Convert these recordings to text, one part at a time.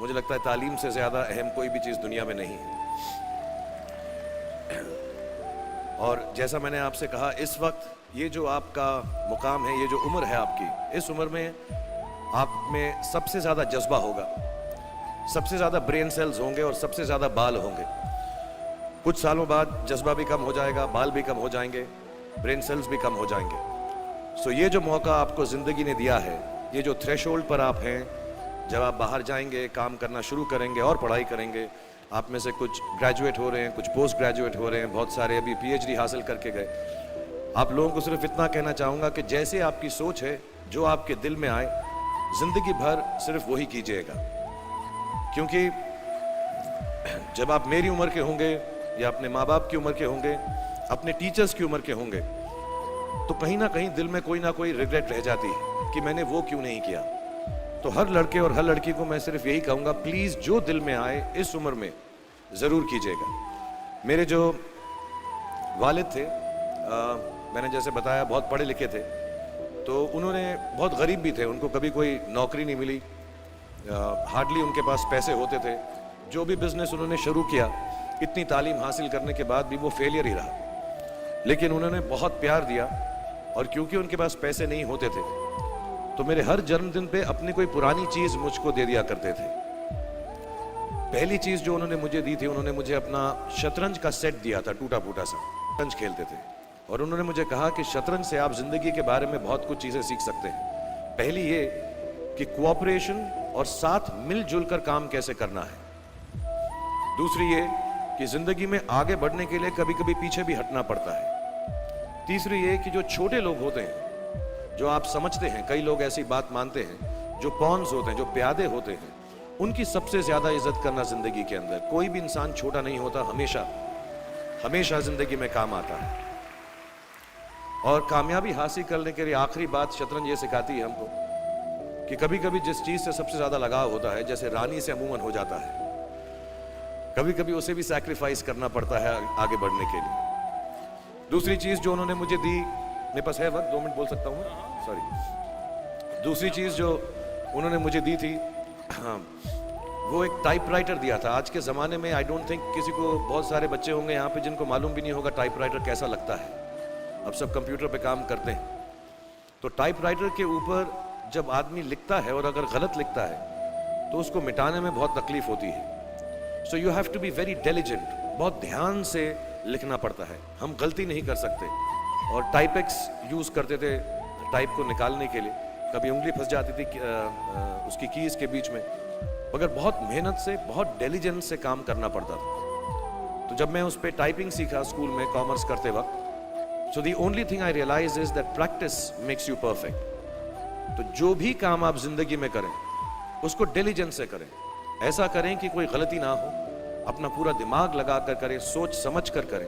मुझे लगता है तालीम से ज़्यादा अहम कोई भी चीज़ दुनिया में नहीं है। और जैसा मैंने आपसे कहा, इस वक्त ये जो आपका मुकाम है, ये जो उम्र है आपकी, इस उम्र में आप में सबसे ज़्यादा जज्बा होगा, सबसे ज़्यादा ब्रेन सेल्स होंगे और सबसे ज़्यादा बाल होंगे। कुछ सालों बाद जज्बा भी कम हो जाएगा, बाल भी कम हो जाएंगे, ब्रेन सेल्स भी कम हो जाएंगे। सो ये जो मौका आपको ज़िंदगी ने दिया है, ये जो थ्रेशोल्ड पर आप हैं, जब आप बाहर जाएंगे, काम करना शुरू करेंगे और पढ़ाई करेंगे, आप में से कुछ ग्रेजुएट हो रहे हैं, कुछ पोस्ट ग्रेजुएट हो रहे हैं, बहुत सारे अभी पीएचडी हासिल करके गए। आप लोगों को सिर्फ इतना कहना चाहूँगा कि जैसे आपकी सोच है, जो आपके दिल में आए, ज़िंदगी भर सिर्फ वही कीजिएगा। क्योंकि जब आप मेरी उम्र के होंगे या अपने माँ बाप की उम्र के होंगे, अपने टीचर्स की उम्र के होंगे, तो कहीं ना कहीं दिल में कोई ना कोई रिग्रेट रह जाती है कि मैंने वो क्यों नहीं किया। तो हर लड़के और हर लड़की को मैं सिर्फ यही कहूँगा, प्लीज़ जो दिल में आए इस उम्र में ज़रूर कीजिएगा। मेरे जो वालिद थे, मैंने जैसे बताया, बहुत पढ़े लिखे थे, तो उन्होंने बहुत गरीब भी थे, उनको कभी कोई नौकरी नहीं मिली, हार्डली उनके पास पैसे होते थे। जो भी बिजनेस उन्होंने शुरू किया, इतनी तालीम हासिल करने के बाद भी वो फेलियर ही रहा। लेकिन उन्होंने बहुत प्यार दिया, और क्योंकि उनके पास पैसे नहीं होते थे, तो मेरे हर जन्मदिन पे अपनी कोई पुरानी चीज़ मुझको दे दिया करते थे। पहली चीज़ जो उन्होंने मुझे दी थी, उन्होंने मुझे अपना शतरंज का सेट दिया था, टूटा फूटा सा। शतरंज खेलते थे और उन्होंने मुझे कहा कि शतरंज से आप जिंदगी के बारे में बहुत कुछ चीज़ें सीख सकते हैं। पहली ये कि कोऑपरेशन और साथ मिलजुल कर काम कैसे करना है। दूसरी ये कि जिंदगी में आगे बढ़ने के लिए कभी कभी पीछे भी हटना पड़ता है। तीसरी ये कि जो छोटे लोग होते हैं, जो आप समझते हैं, कई लोग ऐसी बात मानते हैं, जो पॉन्स होते हैं, जो प्यादे होते हैं, उनकी सबसे ज्यादा इज्जत करना जिंदगी के अंदर। कोई भी इंसान छोटा नहीं होता, हमेशा हमेशा जिंदगी में काम आता है। और कामयाबी हासिल करने के लिए आखिरी बात शतरंज ये सिखाती है हमको कि कभी कभी जिस चीज से सबसे ज्यादा लगाव होता है, जैसे रानी से अमूमन हो जाता है, कभी कभी उसे भी सैक्रिफाइस करना पड़ता है आगे बढ़ने के लिए। दूसरी चीज जो उन्होंने मुझे दी, मेरे पास है वक्त, 2 मिनट बोल सकता हूँ, सॉरी। दूसरी चीज जो उन्होंने मुझे दी थी, वो एक टाइपराइटर दिया था। आज के ज़माने में आई डोंट थिंक किसी को, बहुत सारे बच्चे होंगे यहाँ पे जिनको मालूम भी नहीं होगा टाइपराइटर कैसा लगता है। अब सब कंप्यूटर पे काम करते हैं, तो टाइपराइटर के ऊपर जब आदमी लिखता है और अगर गलत लिखता है तो उसको मिटाने में बहुत तकलीफ होती है। So you have to be very diligent, बहुत ध्यान से लिखना पड़ता है, हम गलती नहीं कर सकते। और टाइपेक्स यूज़ करते थे टाइप को निकालने के लिए, कभी उंगली फंस जाती थी उसकी कीज़ के बीच में, मगर बहुत मेहनत से, बहुत डिलिजेंस से काम करना पड़ता था। तो जब मैं उस पर टाइपिंग सीखा स्कूल में कॉमर्स करते वक्त, so the only thing I realise is that practice makes you perfect. तो जो भी काम आप जिंदगी में करें, उसको डिलिजेंस से करें, ऐसा करें कि कोई गलती ना हो, अपना पूरा दिमाग लगा कर करें, सोच समझ कर करें,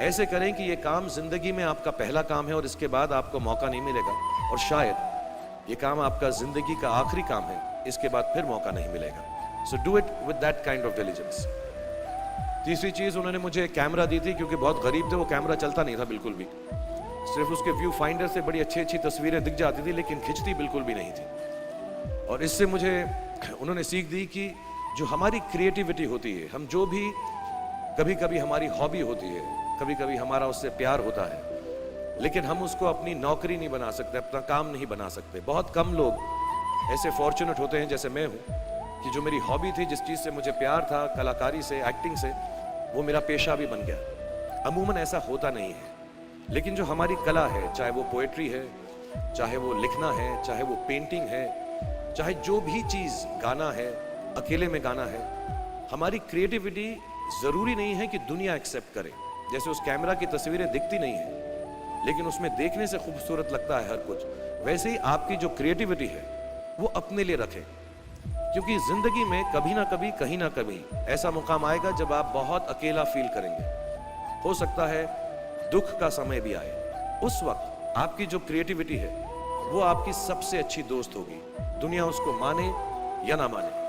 ऐसे करें कि ये काम जिंदगी में आपका पहला काम है और इसके बाद आपको मौका नहीं मिलेगा, और शायद ये काम आपका जिंदगी का आखिरी काम है, इसके बाद फिर मौका नहीं मिलेगा। So do it with that kind of diligence. तीसरी चीज उन्होंने मुझे कैमरा दी थी, क्योंकि बहुत गरीब थे, वो कैमरा चलता नहीं था बिल्कुल भी, सिर्फ उसके व्यू फाइंडर से बड़ी अच्छी अच्छी तस्वीरें दिख जाती थी, लेकिन खिंचती बिल्कुल भी नहीं थी। और इससे मुझे उन्होंने सीख दी कि जो हमारी क्रिएटिविटी होती है, हम जो भी, कभी कभी हमारी हॉबी होती है, कभी कभी हमारा उससे प्यार होता है, लेकिन हम उसको अपनी नौकरी नहीं बना सकते, अपना काम नहीं बना सकते। बहुत कम लोग ऐसे फॉर्चुनेट होते हैं जैसे मैं हूँ कि जो मेरी हॉबी थी, जिस चीज़ से मुझे प्यार था, कलाकारी से, एक्टिंग से, वो मेरा पेशा भी बन गया। अमूमन ऐसा होता नहीं है, लेकिन जो हमारी कला है, चाहे वो पोएट्री है, चाहे वो लिखना है, चाहे वो पेंटिंग है, चाहे जो भी चीज़, गाना है, अकेले में गाना है, हमारी क्रिएटिविटी ज़रूरी नहीं है कि दुनिया एक्सेप्ट करे। जैसे उस कैमरा की तस्वीरें दिखती नहीं है, लेकिन उसमें देखने से खूबसूरत लगता है हर कुछ, वैसे ही आपकी जो क्रिएटिविटी है वो अपने लिए रखें, क्योंकि जिंदगी में कभी ना कभी, कहीं ना कभी ऐसा मुकाम आएगा जब आप बहुत अकेला फील करेंगे। हो सकता है दुख का समय भी आए, उस वक्त आपकी जो क्रिएटिविटी है वो आपकी सबसे अच्छी दोस्त होगी, दुनिया उसको माने या ना माने।